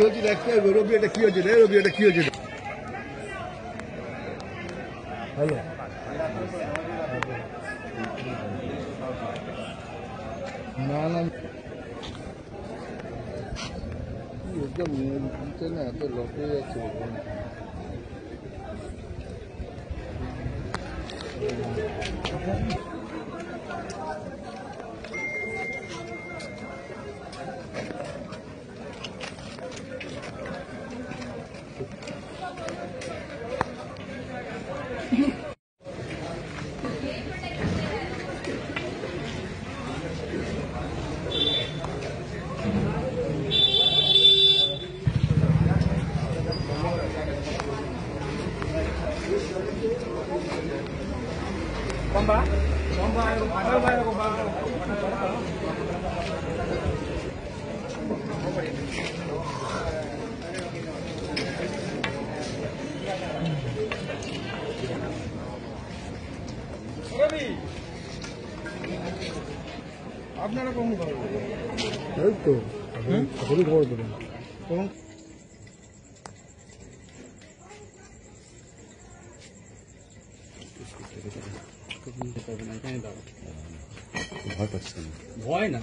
হচ্ছে দেখতে হবে রবি এটা কি হচ্ছে রে রবি এটা কি হচ্ছে হ্যালো না না একদম নিতে না এত লক হয়ে যাচ্ছে আপনারা কোন খবর এই তো আপনি খবর দেবেন কোন ভয় পাচ্ছেন ভয় না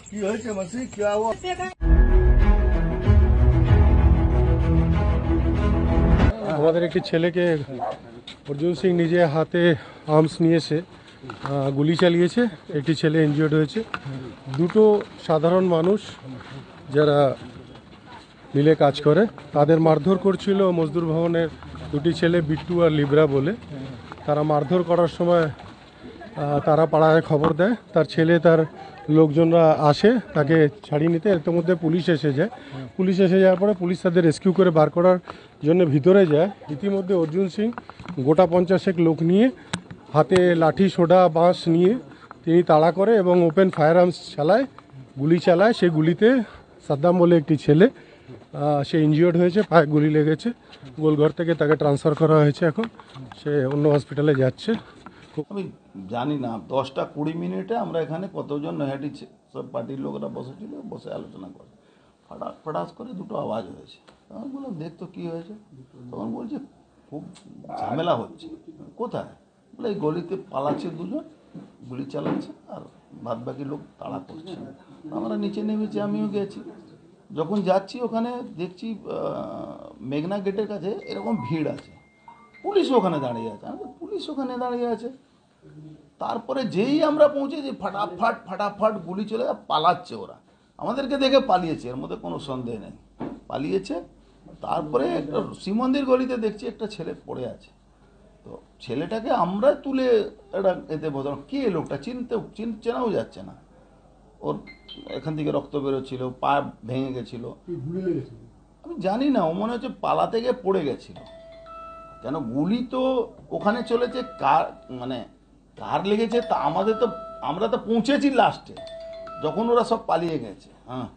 কি হয়েছে মাসি কি আমাদের একটি ছেলেকে অর্জুন সিং নিজে হাতে আর্মস নিয়ে এসে গুলি চালিয়েছে। একটি ছেলে ইনজিওর্ড হয়েছে। দুটো সাধারণ মানুষ যারা মিলে কাজ করে তাদের মারধর করছিল মজদুর ভবনের দুটি ছেলে বিট্টু আর লিব্রা বলে। তারা মারধর করার সময় তারা পাড়ায় খবর দেয়, তার ছেলে তার লোকজনরা আসে তাকে ছাড়িয়ে নিতে। এর মধ্যে পুলিশ এসে যায়। পুলিশ এসে যাওয়ার পরে পুলিশ তাদের রেস্কিউ করে বার করার জন্য ভিতরে যায়। ইতিমধ্যে অর্জুন সিং গোটা 50 লোক নিয়ে হাতে লাঠি সোডা বাঁশ নিয়ে তিনি তাড়া করে এবং ওপেন ফায়ার আর্মস চালায়, গুলি চালায়। সেই গুলিতে সাদ্দাম বলে একটি ছেলে সে ইনজিওর্ড হয়েছে, পায়ে গুলি লেগেছে। গোলঘর থেকে তাকে ট্রান্সফার করা হয়েছে, এখন সে অন্য হসপিটালে যাচ্ছে। আমি জানি না 10টা 20 মিনিটে আমরা এখানে কতজন নৈহাটি সব পার্টির লোকরা বসেছিল, বসে আলোচনা করে ফটাস ফটাস করে দুটো আওয়াজ হয়েছে। তখন বললাম দেখতো কী হয়েছে। তখন বলছে খুব ঝামেলা হচ্ছে। কোথায়? বলে এই গলিতে পালাচ্ছে দুজন, গুলি চালাচ্ছে আর বাদ বাকি লোক তাড়া করছে। আমরা নিচে নেমেছি, আমিও গেছি। যখন যাচ্ছি ওখানে দেখছি মেঘনা গেটের কাছে এরকম ভিড় আছে, পুলিশ ওখানে দাঁড়িয়ে আছে। পুলিশ ওখানে দাঁড়িয়ে আছে। তারপরে যেই আমরা পৌঁছেছি ফাটাফাট ফাটাফাট গুলি চলে পালাচ্ছে ওরা। আমাদেরকে দেখে পালিয়েছে, এর মধ্যে কোনো সন্দেহ নেই, পালিয়েছে। তারপরে একটা শ্রীমন্দির গলিতে দেখছি একটা ছেলে পড়ে আছে। তো ছেলেটাকে আমরা তুলে একটা এতে বোঝানো, কে লোকটা চেনাও যাচ্ছে না। ওর এখান থেকে রক্ত বেরোচ্ছিল, পা ভেঙে গেছিল। আমি জানি না, ও মনে হচ্ছে পালাতে গিয়ে পড়ে গেছিল। কেন গুলি তো ওখানে চলেছে, কার লেগেছে তা আমরা তো পৌঁছেছি লাস্টে, যখন ওরা সব পালিয়ে গেছে। হ্যাঁ।